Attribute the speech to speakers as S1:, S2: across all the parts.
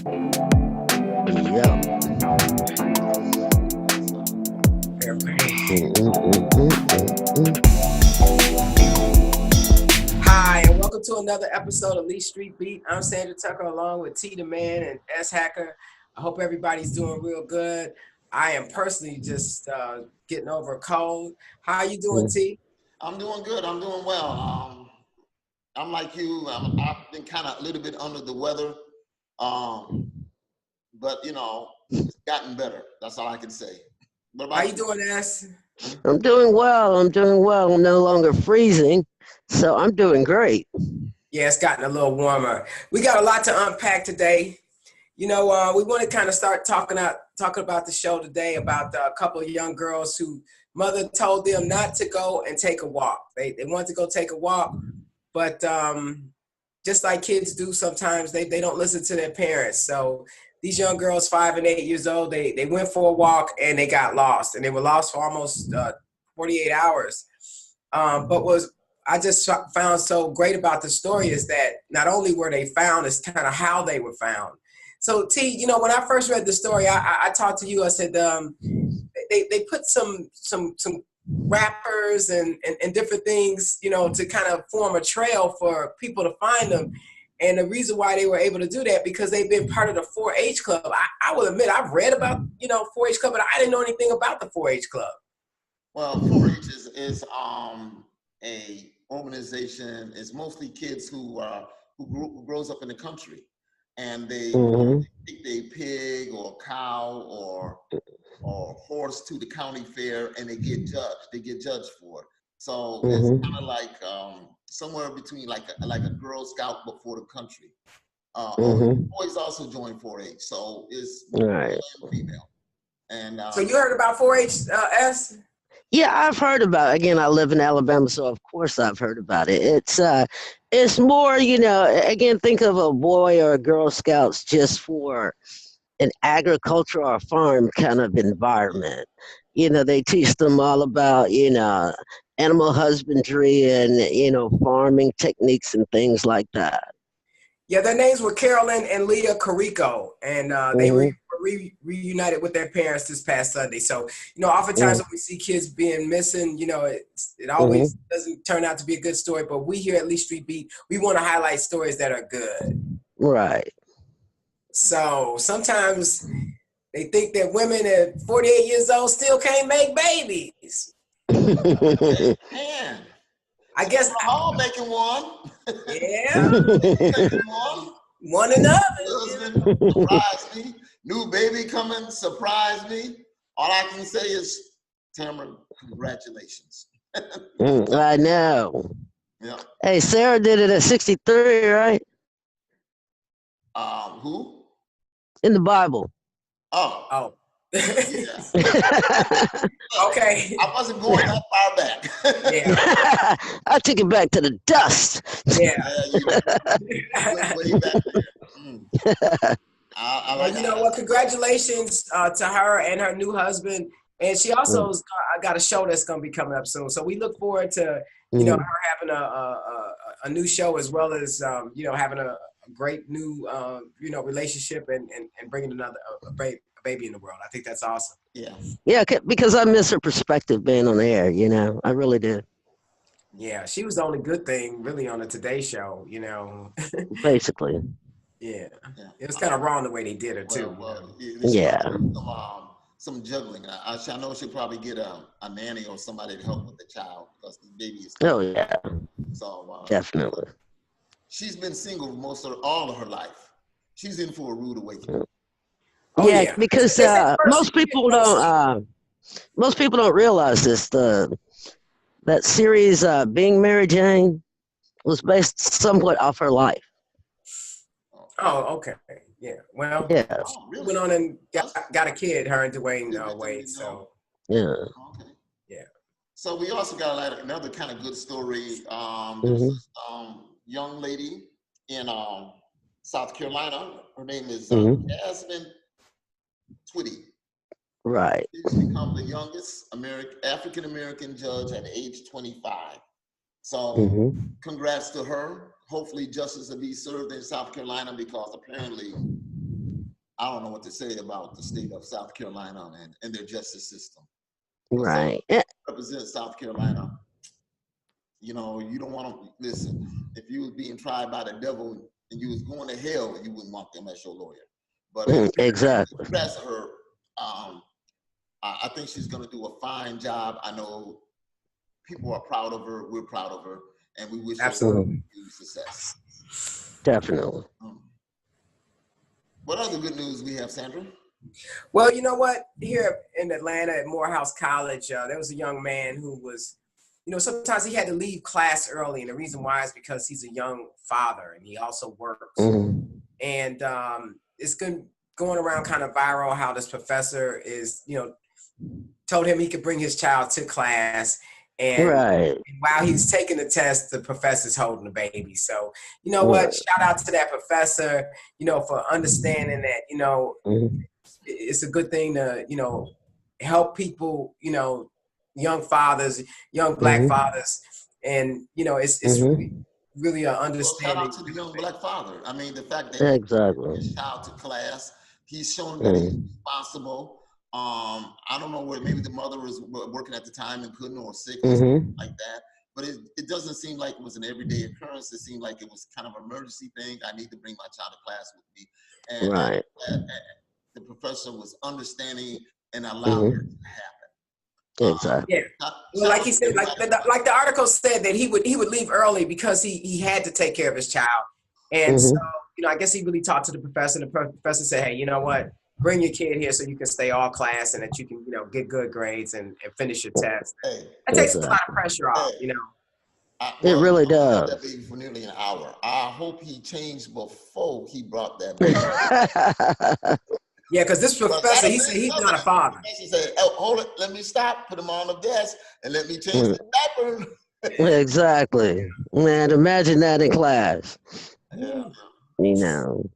S1: Yeah.
S2: Hi, and welcome to another episode of Lee Street Beat. I'm Sandra Tucker along with T the Man and S Hacker. I hope everybody's doing real good. I am personally just getting over a cold. How you doing, T?
S3: I'm doing good. I'm doing well. I'm like you. I've been kind of a little bit under the weather, but it's gotten better. That's all I can say. What about
S2: How you doing, S?
S1: I'm doing well. I'm doing well. I'm no longer freezing, so I'm doing great.
S2: Yeah, it's gotten a little warmer. We got a lot to unpack today. We want to kind of start talking about the show today about a couple of young girls who mother told them not to go and take a walk. They wanted to go take a walk, but just like kids do sometimes, they don't listen to their parents. So these young girls, 5 and 8 years old, they went for a walk and they got lost, and they were lost for almost 48 hours. But was I just found so great about the story is that not only were they found, it's kind of how they were found. So T, when I first read the story, I talked to you. I said they put some rappers and different things, to kind of form a trail for people to find them. And the reason why they were able to do that because they've been part of the 4-H club. I will admit I've read about 4-H club, but I didn't know anything about the 4-H club.
S3: Well, 4-H is a organization. It's mostly kids who grows up in the country, and they take a pig or cow or horse to the county fair, and they get judged. They get judged for it. So it's kind of like somewhere between like a Girl Scout but for the country. Boys also join 4-H, so it's male and female. And
S2: so you heard about 4-H, S?
S1: Yeah, I've heard about it. Again, I live in Alabama, so of course I've heard about it. It's more, again, think of a boy or a Girl Scouts just for an agriculture or farm kind of environment. They teach them all about, animal husbandry and, farming techniques and things like that.
S2: Yeah, their names were Carolyn and Leah Carico, and they reunited with their parents this past Sunday. So, oftentimes when we see kids being missing, it always doesn't turn out to be a good story. But we here at Lee Street Beat, we want to highlight stories that are good.
S1: Right.
S2: So sometimes they think that women at 48 years old still can't make babies.
S3: Man,
S2: I guess
S3: all making one.
S2: Yeah.
S3: Making
S2: One another.
S3: Husband surprised me. New baby coming, surprised me. All I can say is, Tamara, congratulations.
S1: I know.
S3: Yeah.
S1: Hey, Sarah did it at 63, right?
S3: Who?
S1: In the Bible.
S3: Oh. Yeah.
S2: Okay.
S3: I wasn't going that far back.
S1: Yeah. I took it back to the dust.
S2: Yeah.
S3: Way back there.
S2: You know what? Congratulations to her and her new husband. And she also got a show that's going to be coming up soon. So we look forward to, her having a new show as well as, having a great new, relationship and bringing another baby in the world. I think that's awesome.
S3: Yeah.
S1: Yeah, because I miss her perspective being on the air, I really did.
S2: Yeah, she was the only good thing really on the Today Show,
S1: Basically.
S2: Yeah. It was kind of wrong the way they did it too.
S1: Yeah.
S3: Some juggling. I know she'll probably get a nanny or somebody to help with the child because the baby is.
S1: Oh yeah.
S3: So
S1: definitely.
S3: She's been single all of her life. She's in for a rude awakening.
S1: Oh, yeah, because most people don't realize this. That series, Being Mary Jane, was based somewhat off her life.
S2: Oh, okay. Yeah. Well,
S1: yeah.
S2: She went on and got a kid, her and Dwayne Wade. So
S1: yeah.
S3: Okay.
S2: Yeah.
S3: So we also got another kind of good story. There's this young lady in South Carolina. Her name is Jasmine Twitty.
S1: Right.
S3: She's become the youngest African American judge at age 25. So congrats to her. Hopefully justice will be served in South Carolina because apparently I don't know what to say about the state of South Carolina and their justice system.
S1: Right.
S3: Represent South Carolina. You know, you don't want to listen. If you was being tried by the devil and you was going to hell, you wouldn't want them as your lawyer. But
S1: Exactly.
S3: Press her. I think she's going to do a fine job. I know people are proud of her. We're proud of her, and we wish her success.
S1: Definitely.
S3: What other good news we have, Sandra?
S2: Well, you know what? Here in Atlanta at Morehouse College, there was a young man who was, you know, sometimes he had to leave class early, and the reason why is because he's a young father and he also works. And it's going around kind of viral how this professor is, you know, told him he could bring his child to class. And while he's taking the test, the professor's holding the baby. So, you know what? Shout out to that professor, you know, for understanding that, you know, it's a good thing to, you know, help people, you know, young fathers, young Black fathers. And, you know, it's really an understanding.
S3: Well, shout out to the young Black father. I mean, the fact that he brought his child to class, he's shown that he's responsible. I don't know where, maybe the mother was working at the time and couldn't, or sick or something like that. But it doesn't seem like it was an everyday occurrence. It seemed like it was kind of an emergency thing. I need to bring my child to class with me. And the professor was understanding and allowed it to happen.
S1: Exactly.
S2: Well, like he said, like the article said that he would leave early because he had to take care of his child. And so, you know, I guess he really talked to the professor, and the professor said, hey, you know what? Bring your kid here so you can stay all class and that you can, you know, get good grades and finish your test. That takes a lot of pressure off, you know.
S1: It really does.
S3: That baby for nearly an hour. I hope he changed before he brought that baby.
S2: Yeah, because this professor, he said he's not a father.
S3: He said, oh, hold it, let me stop, put him on the desk, and let me change the diaper.
S1: Exactly. Man, imagine that in class.
S3: Yeah.
S1: You know.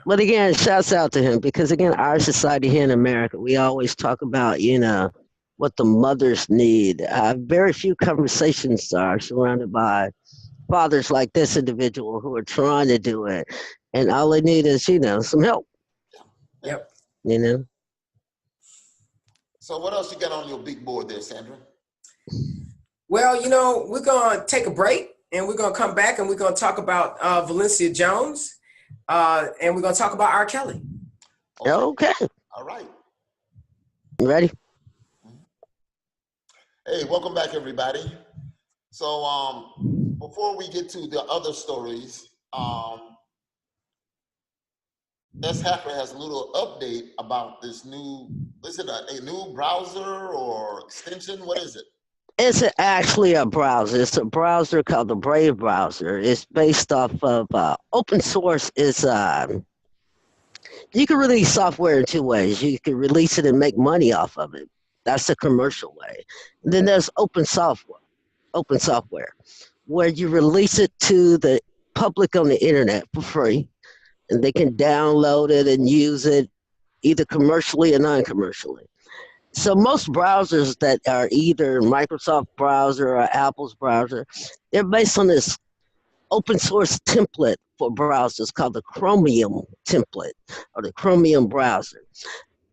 S1: But again, shouts out to him because, again, our society here in America, we always talk about, you know, what the mothers need. Very few conversations are surrounded by fathers like this individual who are trying to do it. And all they need is, you know, some help.
S2: Yep.
S1: You know?
S3: So what else you got on your big board there, Sandra?
S2: Well, you know, we're going to take a break and we're going to come back and we're going to talk about Valencia Jones. And we're going to talk about R. Kelly.
S1: Okay.
S3: All right.
S1: You ready?
S3: Hey, welcome back, everybody. So before we get to the other stories, S. Haffer has a little update about this new, is it a new browser or extension? What is it?
S1: It's actually a browser. It's a browser called the Brave browser. It's based off of open source. Is you can release software in two ways. You can release it and make money off of it. That's the commercial way. And then there's open software, where you release it to the public on the internet for free, and they can download it and use it either commercially or non-commercially. So most browsers that are either Microsoft browser or Apple's browser, they're based on this open source template for browsers called the Chromium template or the Chromium browser.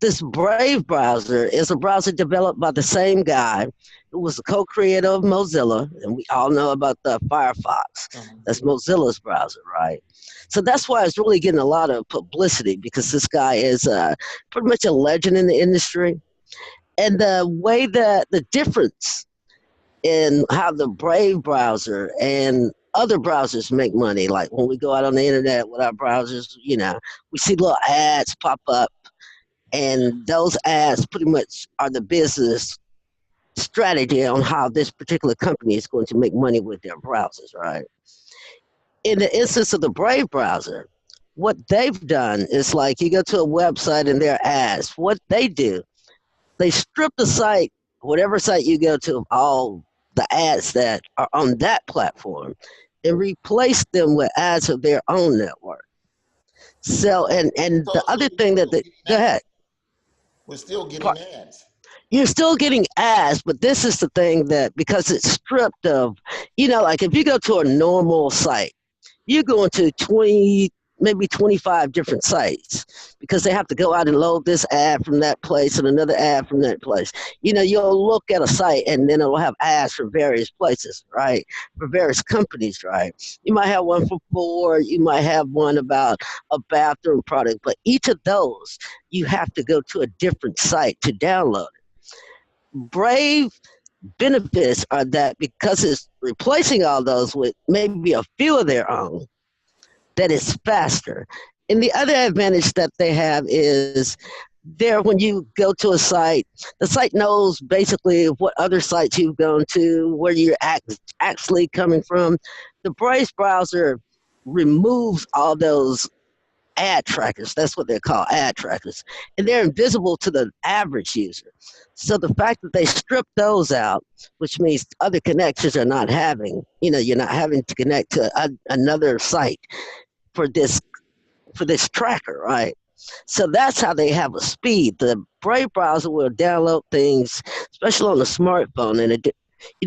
S1: This Brave browser is a browser developed by the same guy who was the co-creator of Mozilla, and we all know about the Firefox. That's Mozilla's browser, right? So that's why it's really getting a lot of publicity, because this guy is pretty much a legend in the industry. And the way that the difference in how the Brave browser and other browsers make money, like when we go out on the internet with our browsers, you know, we see little ads pop up, and those ads pretty much are the business strategy on how this particular company is going to make money with their browsers, right? In the instance of the Brave browser, what they've done is, like, you go to a website and there are ads. What they do, they strip the site, whatever site you go to, of all the ads that are on that platform, and replace them with ads of their own network. So, and the other thing that they, go ahead.
S3: We're still getting ads.
S1: You're still getting ads, but this is the thing that, because it's stripped of, you know, like if you go to a normal site, you go into maybe 25 different sites because they have to go out and load this ad from that place and another ad from that place. You'll look at a site and then it'll have ads for various places, right? For various companies, right? You might have one for Ford, you might have one about a bathroom product, but each of those you have to go to a different site to download. Brave benefits are that because it's replacing all those with maybe a few of their own, that is faster. And the other advantage that they have is there when you go to a site, the site knows basically what other sites you've gone to, where you're actually coming from. The Brave browser removes all those ad trackers. That's what they're called, ad trackers. And they're invisible to the average user. So the fact that they strip those out, which means other connections are not having, you're not having to connect to another site for this tracker, right? So that's how they have a speed. The Brave browser will download things, especially on the smartphone, and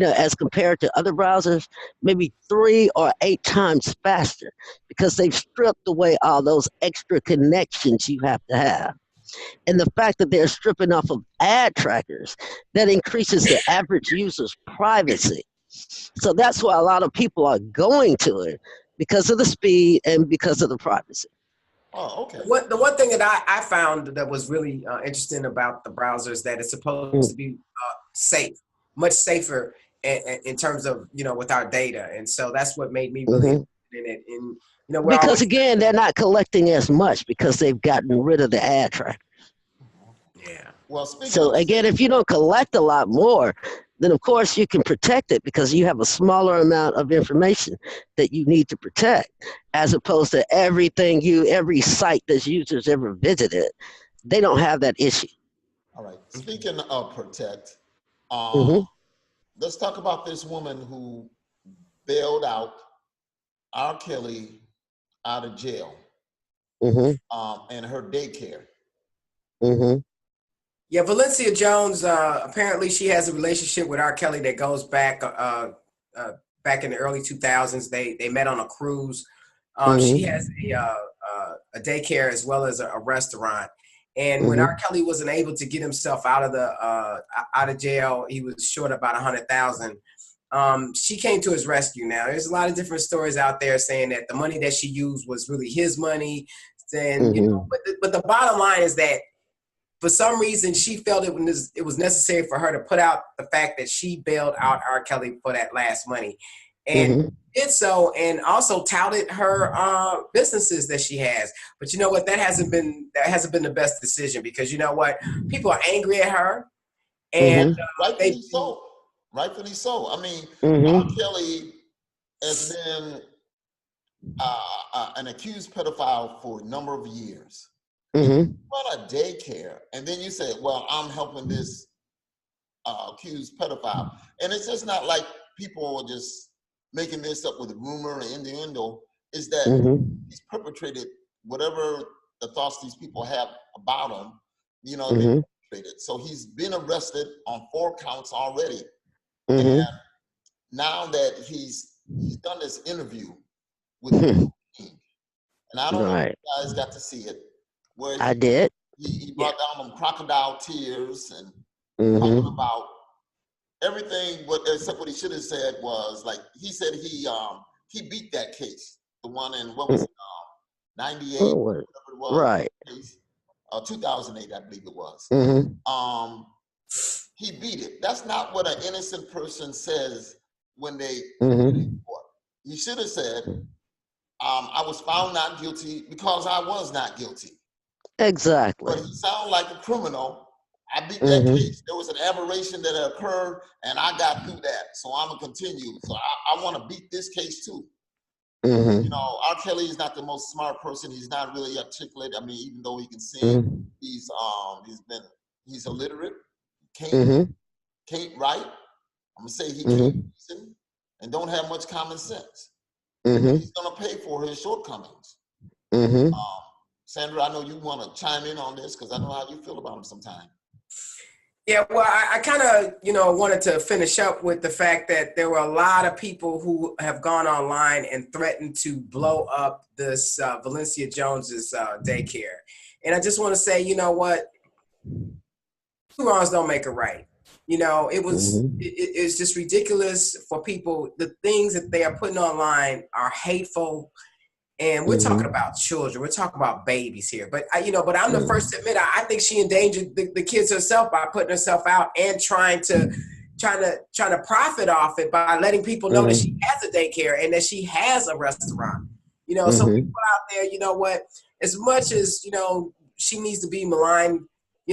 S1: as compared to other browsers, maybe 3 or 8 times faster because they've stripped away all those extra connections you have to have. And the fact that they're stripping off of ad trackers, that increases the average user's privacy. So that's why a lot of people are going to it because of the speed and because of the privacy.
S3: Oh, okay.
S2: The one thing that I found that was really interesting about the browser is that it's supposed to be safe, much safer in terms of with our data, and so that's what made me really
S1: Mm-hmm.
S2: interested in it. And we're
S1: Because
S2: always
S1: again, they're not collecting as much because they've gotten rid of the ad track.
S2: yeah.
S3: Well, speaking
S1: So
S3: of
S1: again, if you don't collect a lot more, then of course you can protect it because you have a smaller amount of information that you need to protect, as opposed to every site that users ever visited. They don't have that issue.
S3: all right, speaking of protect, um,
S1: Mm-hmm.
S3: let's talk about this woman who bailed out R. Kelly out of jail,
S1: Mm-hmm.
S3: and her daycare.
S1: Mm-hmm.
S2: Yeah, Valencia Jones. Apparently, she has a relationship with R. Kelly that goes back in the early 2000s. They met on a cruise. She has
S1: Mm-hmm.
S2: a daycare as well as a restaurant. And when R.
S1: Mm-hmm.
S2: Kelly wasn't able to get himself out of jail, he was short about 100,000. She came to his rescue. Now, there's a lot of different stories out there saying that the money that she used was really his money. And
S1: Mm-hmm.
S2: but the bottom line is that for some reason, she felt it was necessary for her to put out the fact that she bailed out R. Kelly for that last money, and
S1: Mm-hmm.
S2: did so, and also touted her businesses that she has. But you know what? That hasn't been the best decision because you know what? People are angry at her, and
S1: Mm-hmm.
S2: they.
S3: Rightfully so. Rightfully so. I mean, R.
S1: Mm-hmm.
S3: Kelly has been an accused pedophile for a number of years. You
S1: Mm-hmm.
S3: run a daycare, and then you say, "Well, I'm helping this accused pedophile," and it's just not like people are just making this up with a rumor and innuendo. Is that
S1: Mm-hmm.
S3: he's perpetrated whatever the thoughts these people have about him? They
S1: Mm-hmm.
S3: perpetrated. So he's been arrested on 4 counts already, and
S1: Mm-hmm.
S3: now that he's done this interview with the King, and I don't know if
S1: Right.
S3: you guys got to see it, where
S1: I did.
S3: he
S2: Yeah.
S3: brought down them crocodile tears and talking
S1: Mm-hmm.
S3: about everything, except what he should have said was like he said he beat that case, the one in what was it, 98,
S1: Oh,
S3: whatever it was,
S1: right.
S3: case, 2008, I believe it was.
S1: Mm-hmm.
S3: Um, he beat it. That's not what an innocent person says when they
S1: Mm-hmm.
S3: court. He should have said, I was found not guilty because I was not guilty. But
S1: Exactly.
S3: he sounded like a criminal. I beat that
S1: Mm-hmm.
S3: case. There was an aberration that occurred, and I got through that. So I'm gonna continue. So I want to beat this case too.
S1: Mm-hmm.
S3: R. Kelly is not the most smart person. He's not really articulate. I mean, even though he can sing,
S1: Mm-hmm.
S3: he's illiterate. Can't
S1: Mm-hmm.
S3: can't write. I'm gonna say he can't
S1: Mm-hmm.
S3: reason and don't have much common sense. But
S1: Mm-hmm.
S3: he's gonna pay for his shortcomings.
S1: Mm-hmm.
S3: Um, Sandra, I know you want to chime in on this because I know how you feel about him sometimes.
S2: Yeah, well, I kind of, wanted to finish up with the fact that there were a lot of people who have gone online and threatened to blow up this Valencia Jones's daycare. And I just want to say, you know what? Two wrongs don't make a right.
S1: Mm-hmm.
S2: It's just ridiculous for people. The things that they are putting online are hateful, and we're talking
S1: Mm-hmm.
S2: about children. We're talking about babies here. But but I'm the
S1: Mm-hmm.
S2: first to admit I think she endangered the kids herself by putting herself out and trying to profit off it by letting people know that she
S1: Mm-hmm.
S2: has a daycare and that she has a restaurant. So people
S1: Mm-hmm.
S2: out there, what, as much as she needs to be maligned,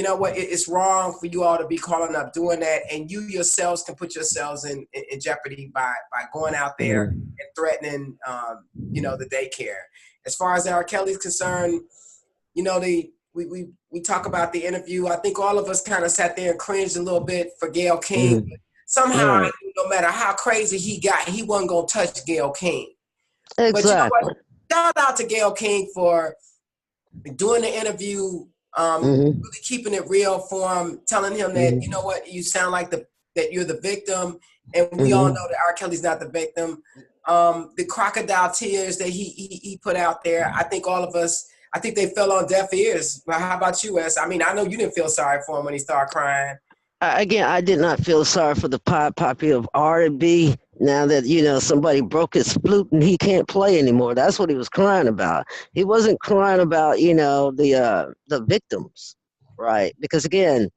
S2: what, it's wrong for you all to be calling up doing that, and you yourselves can put yourselves in jeopardy by going out there
S1: Mm-hmm.
S2: and threatening the daycare. As far as R. Kelly's concerned, we talk about the interview. I think all of us kind of sat there and cringed a little bit for Gayle King.
S1: Mm-hmm.
S2: Somehow,
S1: Right.
S2: no matter how crazy he got, he wasn't gonna touch Gayle King. But you know what?
S1: Exactly.
S2: Shout out to Gayle King for doing the interview,
S1: Mm-hmm.
S2: really keeping it real for him, telling him that, you know
S1: Mm-hmm.
S2: what, you sound like that you're the victim, and we all
S1: Mm-hmm.
S2: know that R. Kelly's not the victim. The crocodile tears that he put out there, I think all of us, I think they fell on deaf ears. Well, how about you, S? I mean, I know you didn't feel sorry for him when he started crying.
S1: Again, I did not feel sorry for the poppy of R&B. Now that somebody broke his flute and he can't play anymore, that's what he was crying about. He wasn't crying about the victims, right? Because again,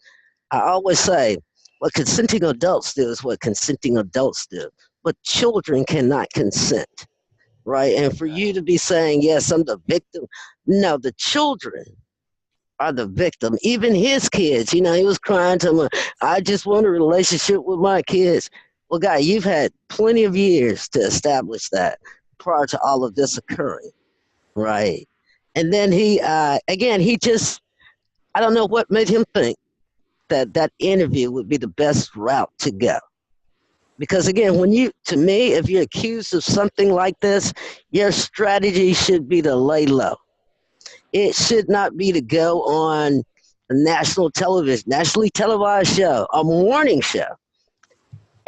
S1: I always say what consenting adults do is what consenting adults do, but children cannot consent, right? And for you to be saying yes, I'm the victim, no, the children are the victim. Even his kids, he was crying to him, I just want a relationship with my kids. Well, guy, you've had plenty of years to establish that prior to all of this occurring, right? And then he just, I don't know what made him think that that interview would be the best route to go. Because again, to me, if you're accused of something like this, your strategy should be to lay low. It should not be to go on a national television, nationally televised show, a morning show,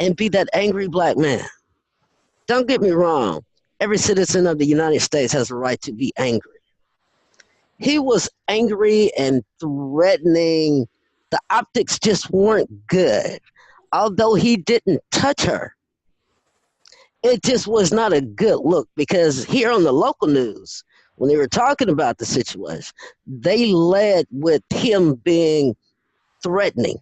S1: and be that angry black man. Don't get me wrong. Every citizen of the United States has a right to be angry. He was angry and threatening. The optics just weren't good. Although he didn't touch her, it just was not a good look because here on the local news, when they were talking about the situation, they led with him being threatening,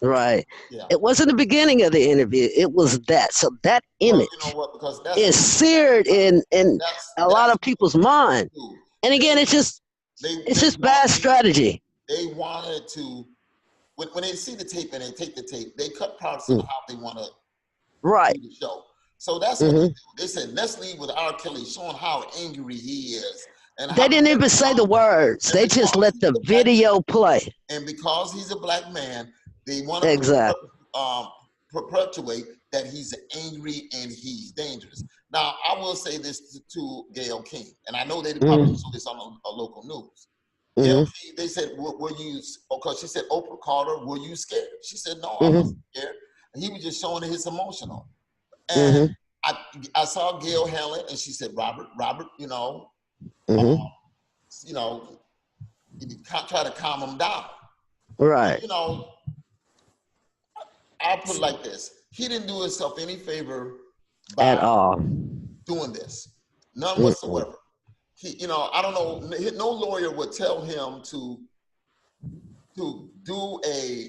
S1: right?
S3: Yeah.
S1: It wasn't the beginning of the interview, it was that. So that
S3: Well, you know
S1: image
S3: what? Because
S1: is seared in a lot
S3: that's
S1: of people's mind.
S3: too.
S1: And again,
S3: They
S1: it's
S3: they
S1: just bad
S3: wanted
S1: strategy.
S3: they wanted to when they see the tape and they take the tape, they cut parts of
S1: Mm,
S3: how they want to
S1: right.
S3: do the show. So that's what they
S1: Hmm.
S3: do. They said, let's leave with R. Kelly showing how angry he is and
S1: They
S3: how
S1: didn't even say the words.
S3: and
S1: They just
S3: because
S1: let
S3: he's
S1: the
S3: a black
S1: video play.
S3: and because he's a black man, they want to
S1: Exactly.
S3: perpetuate that he's angry and he's dangerous. Now, I will say this to Gayle King, and I know they probably
S1: Hmm.
S3: show this on a local news. Gayle
S1: Hmm.
S3: King, they said, were you, because she said, Oprah called her, were you scared? She said, no, I wasn't
S1: Hmm.
S3: scared. And he was just showing his emotional. And
S1: Hmm.
S3: I, I saw Gail handle it, and she said, Robert, uh,
S1: Hmm.
S3: you know, try to calm him down. But,
S1: Right.
S3: I'll put it like this. He didn't do himself any favor
S1: At
S3: by
S1: all.
S3: doing this. None
S1: Mm-mm.
S3: whatsoever. I don't know, no lawyer would tell him to do a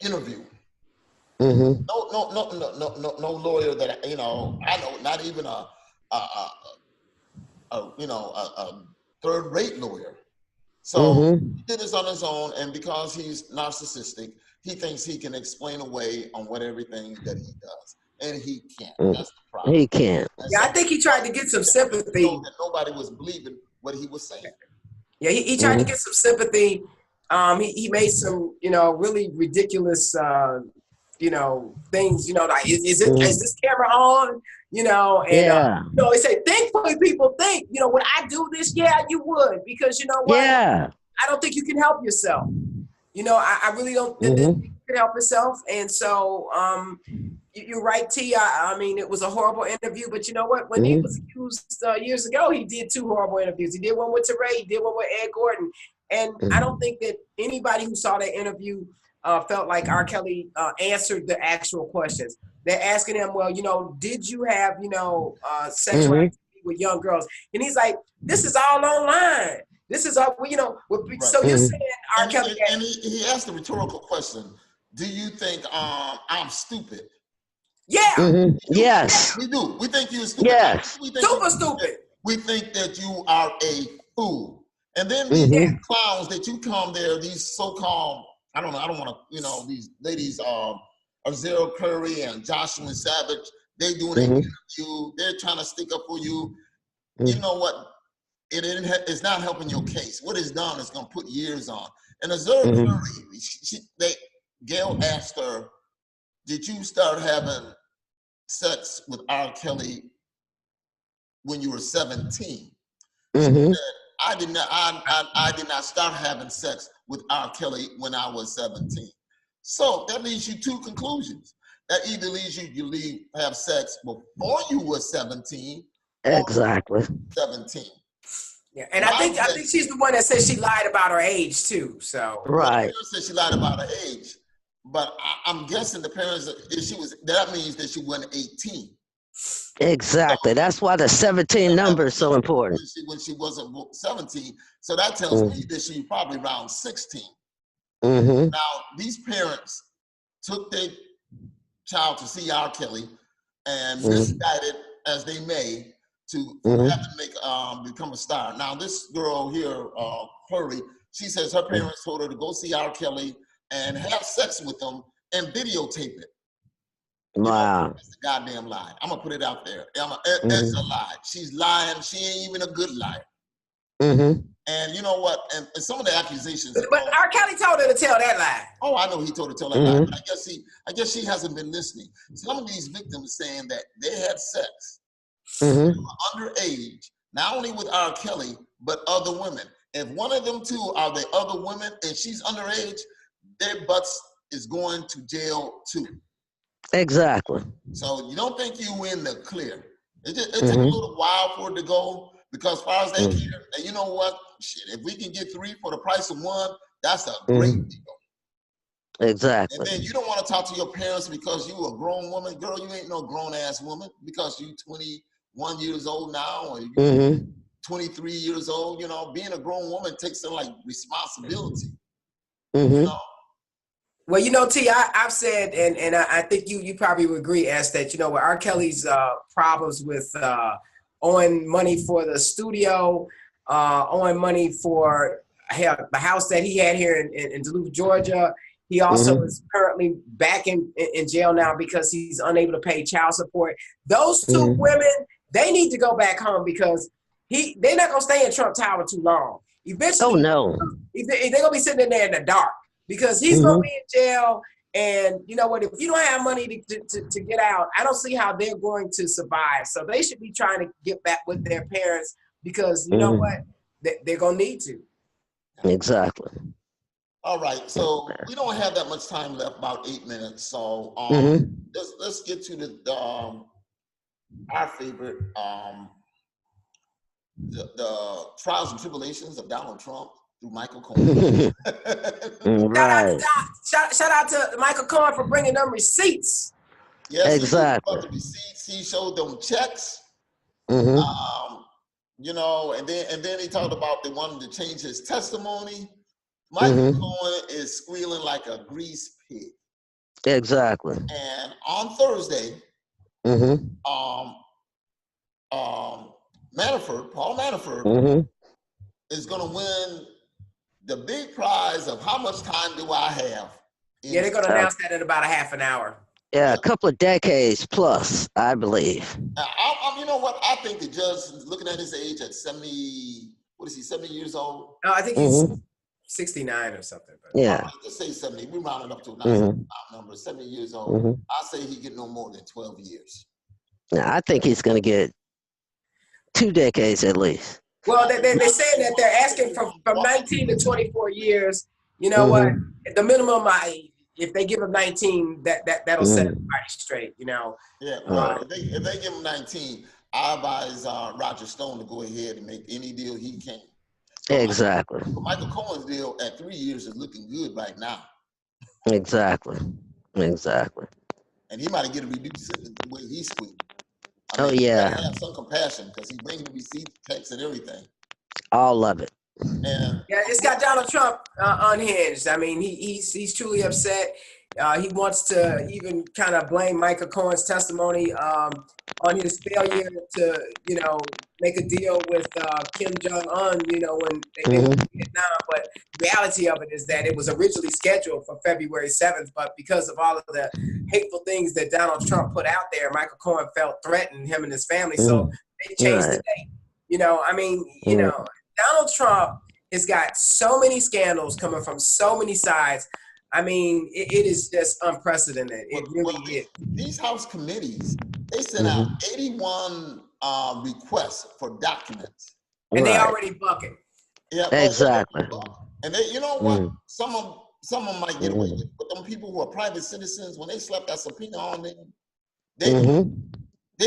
S3: interview.
S1: Hmm.
S3: No lawyer that I know, not even a, a third-rate lawyer. So
S1: Hmm.
S3: he did this on his own, and because he's narcissistic, he thinks he can explain away on what everything that he does, and he can't.
S1: Mm.
S3: That's the problem.
S1: He can't.
S3: And
S2: Yeah, I
S3: so
S2: think he tried to get some sympathy.
S3: that nobody was believing what he was saying.
S2: Yeah, he tried to
S1: Hmm.
S2: get some sympathy. He made some, really ridiculous, things, like, is
S1: Hmm.
S2: this camera on? And,
S1: Yeah.
S2: he said, think what people think. Would I do this? Yeah, you would, because you know what?
S1: Yeah.
S2: I don't think you can help yourself. I really don't.
S1: Hmm.
S2: could help himself. And so you're right, T. I mean, it was a horrible interview, but you know what? When he was accused years ago, he did 2 horrible interviews. He did one with Teray, he did one with Ed Gordon. And I don't think that anybody who saw that interview felt like R. Kelly answered the actual questions. They're asking him, well, you know, did you have, you know, sexual activity with young girls? And he's like, this is all online. This is all, you know. So you're saying R. Kelly.
S3: And he asked a rhetorical question. Do you think I'm stupid?
S2: Yeah.
S1: Yes.
S3: We do. We think you're stupid.
S1: Yes.
S2: Super stupid.
S3: We think that you are a fool. And then these clowns that you come there, these so-called, I don't want to, you know, these ladies, Azera Curry and Joshua Savage, they doing an interview. They're trying to stick up for you. You know what? It's not helping your case. What it's done is going to put years on. And Azera Curry, Gail asked her, did you start having sex with R. Kelly when you were 17? She said, I did not start having sex with R. Kelly when I was 17. So that leads you 2 conclusions. That either leads you have sex before you were 17.
S1: Exactly.
S3: 17.
S2: Yeah, and I think she's the one that says she lied about her age too. So
S1: right.
S3: Said she lied about her age, but I'm guessing the parents, that means that she wasn't 18.
S1: Exactly. That's why the 17 number is so important.
S3: When she wasn't 17, so that tells me that she probably around 16. Now these parents took their child to see R. Kelly and misguided as they may to have to make become a star. Now this girl here, Curry, she says her parents told her to go see R. Kelly and have sex with him and videotape it.
S1: Wow.
S3: That's a goddamn lie. I'm gonna put it out there. It's a lie. She's lying. She ain't even a good liar. And you know what? And some of the accusations.
S2: But R. Kelly told her to tell that lie.
S3: Oh, I know he told her to tell that lie. But I guess she hasn't been listening. Some of these victims saying that they had sex underage, not only with R. Kelly, but other women. If one of them two are the other women and she's underage, their butts is going to jail too.
S1: Exactly.
S3: So you don't think you in the clear. It takes a little while for it to go, because as far as they care, and you know what? Shit, if we can get 3 for the price of 1, that's a great deal.
S1: Exactly.
S3: And then you don't want to talk to your parents because you a grown woman. Girl, you ain't no grown ass woman because you 21 years old now or you 23 years old. You know, being a grown woman takes some like responsibility. You know?
S2: Well, you know, T, I've said, and I think you probably would agree, as that, you know, with R. Kelly's problems with owing money for the studio, owing money for the house that he had here in Duluth, Georgia. He also is currently back in jail now because he's unable to pay child support. Those 2 women, they need to go back home because they're not going to stay in Trump Tower too long. Eventually, they're going to be sitting in there in the dark. Because he's going to be in jail, and you know what? If you don't have money to get out, I don't see how they're going to survive. So they should be trying to get back with their parents because you know what? They're going to need to.
S1: Exactly.
S3: All right, so we don't have that much time left, about 8 minutes. So let's get to the our favorite, the trials and tribulations of Donald Trump through Michael Cohen.
S1: Right.
S2: Shout out to Michael Cohen for bringing them receipts.
S3: Yes,
S1: exactly.
S3: He the receipts. He showed them checks. You know, and then he talked about they wanted to change his testimony. Michael Cohen is squealing like a grease pig.
S1: Exactly.
S3: And on Thursday, Paul Manafort is going to win the big prize of how much time do I have?
S2: Yeah, they're going to announce that in about a half an hour.
S1: Yeah, a couple of decades plus, I believe.
S3: You know what? I think the judge, looking at his age at 70, what is he, 70 years old?
S2: No, I think he's 69 or something. But
S1: yeah.
S3: Let's say 70. We rounded up to a nice number, 70 years old. I say he get no more than 12 years.
S1: Now, I think he's going to get 2 decades at least.
S2: Well, they're saying that they're asking from 19 to 24 years. You know what? The minimum, if they give him 19, that'll set everybody straight. You know.
S3: Yeah, well, if they give him 19, I advise Roger Stone to go ahead and make any deal he can.
S1: Exactly.
S3: Michael Cohen's deal at 3 years is looking good right now.
S1: Exactly. Exactly.
S3: And he might get a reduced sentence the way he's squealing. I
S1: Oh
S3: mean, you
S1: yeah.
S3: gotta have some compassion because he's bringing the receipt, text, and everything.
S1: All of it.
S3: And
S2: yeah, it's got Donald Trump unhinged. I mean, he's truly upset. He wants to even kind of blame Michael Cohen's testimony on his failure to, make a deal with Kim Jong Un. When they were in Vietnam. But the reality of it is that it was originally scheduled for February 7th, but because of all of the hateful things that Donald Trump put out there, Michael Cohen felt threatened, him and his family. So they changed the date. Donald Trump has got so many scandals coming from so many sides. I mean, it is just unprecedented. It really is.
S3: These House committees, they sent out 81 requests for documents.
S2: And they already bucket.
S3: Yeah,
S1: exactly.
S3: And they, you know what? Some of them might get away with it. But them people who are private citizens, when they slap that subpoena on them, they're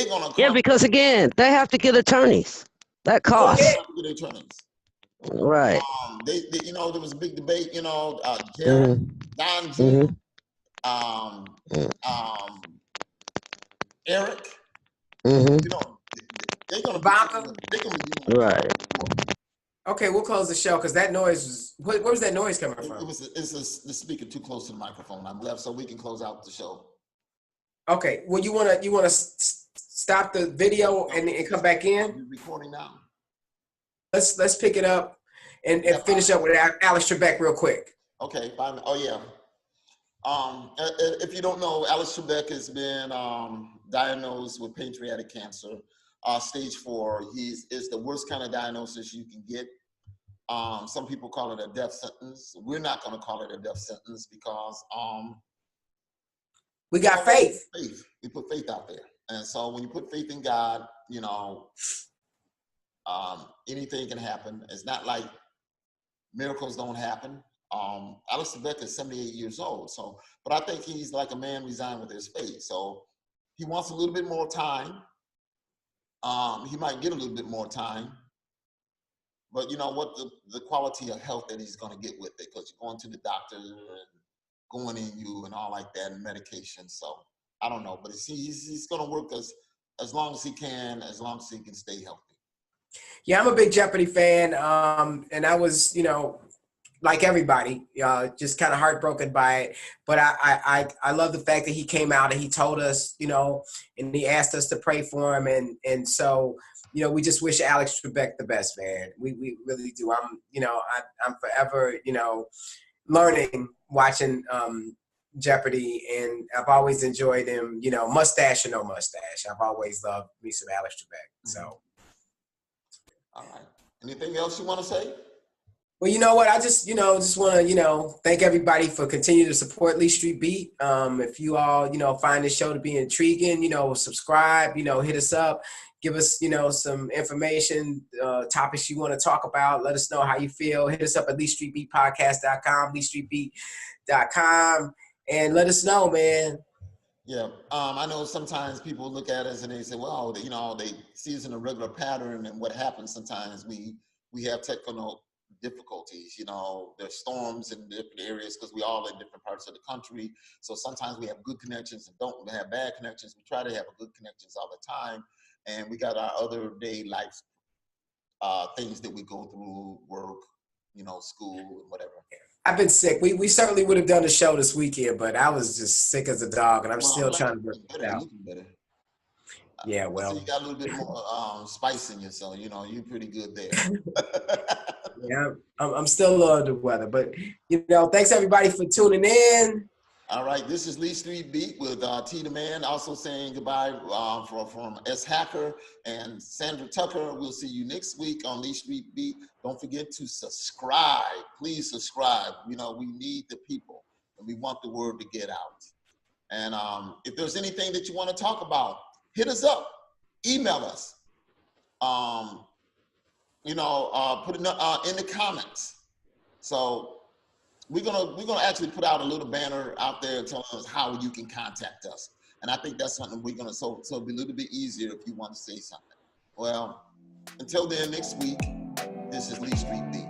S3: gonna
S1: Yeah, because again, they have to get attorneys. That costs.
S3: Get attorneys.
S1: Right.
S3: They, there was a big debate, Jared, Don Jr., Eric, they're gonna be
S1: right.
S2: Okay, we'll close the show because that noise was. Where was that noise coming from?
S3: It's the speaker too close to the microphone. I'm left, so we can close out the show.
S2: Okay. Well, you wanna stop the video and come back in?
S3: We're recording now.
S2: Let's pick it up and finish up with Alex Trebek real quick.
S3: Okay, fine. Oh yeah. If you don't know, Alex Trebek has been diagnosed with pancreatic cancer, stage 4. It's the worst kind of diagnosis you can get. Some people call it a death sentence. We're not going to call it a death sentence because
S2: we got faith.
S3: We put faith out there, and so when you put faith in God, anything can happen. It's not like miracles don't happen. Alex Trebek is 78 years old, but I think he's like a man resigned with his faith. So he wants a little bit more time. He might get a little bit more time, but you know what? The quality of health that he's going to get with it, because you're going to the doctor and going in you and all like that, and medication. So I don't know, but he's going to work as long as he can, as long as he can stay healthy.
S2: Yeah, I'm a big Jeopardy fan, and I was, like everybody, just kind of heartbroken by it. But I love the fact that he came out and he told us, and he asked us to pray for him, and so we just wish Alex Trebek the best, man. We really do. I'm forever, learning, watching Jeopardy, and I've always enjoyed him. Mustache or no mustache, I've always loved me some Alex Trebek. So.
S3: All right. Anything else you want to say?
S2: Well, you know what? I just want to, thank everybody for continuing to support Lee Street Beat. If you all, find this show to be intriguing, subscribe, hit us up, give us, some information, topics you want to talk about. Let us know how you feel. Hit us up at LeeStreetBeatPodcast.com, LeeStreetBeat.com, and let us know, man.
S3: Yeah, I know sometimes people look at us and they say, well, they see us in a regular pattern, and what happens sometimes we have technical difficulties. There's storms in different areas because we all in different parts of the country. So sometimes we have good connections and don't have bad connections. We try to have good connections all the time, and we got our other day life things that we go through, work, school, and whatever.
S2: I've been sick. We certainly would have done the show this weekend, but I was just sick as a dog, and I'm still trying to work it out.
S3: Better.
S2: Yeah, well.
S3: So you got a little bit more spice in you, so you're pretty good there.
S2: Yeah, I'm still under the weather, but thanks everybody for tuning in.
S3: All right, this is Lee Street Beat with T the Man, also saying goodbye from S Hacker and Sandra Tucker. We'll see you next week on Lee Street Beat. Don't forget to subscribe. Please subscribe. We need the people, and we want the word to get out. And if there's anything that you want to talk about, hit us up. Email us. Put it in the comments. So we're gonna actually put out a little banner out there telling us how you can contact us. And I think that's something we're gonna so it'll be a little bit easier if you want to say something. Well, until then, next week, this is Lee Street B.